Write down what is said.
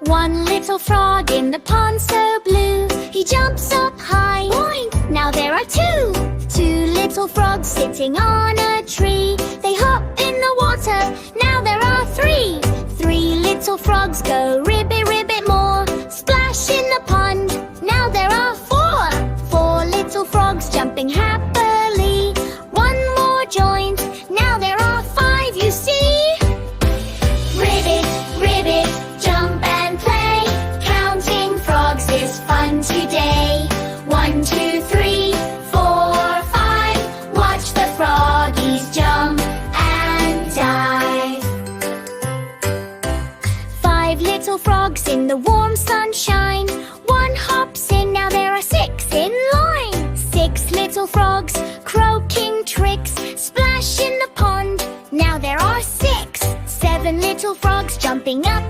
One little frog in the pond so blue, he jumps up high, boing! Now there are two. Two little frogs sitting on a tree, they hop in the water, now there are three. Three little frogs go ribbit, ribbit more, splash in the pond, now there are four. Four little frogs jumping happily, one more joins, now there are five, you see. Ribbit, ribbit, jump and play, counting frogs is fun today. 1, 2, 3, 4, 5, watch the froggies jump and dive. Five little frogs in the warm sunshine, one hops in, now there are six in line. Six little frogs croaking tricks, splash in the pond, now there are six. Seven little frogs jumping up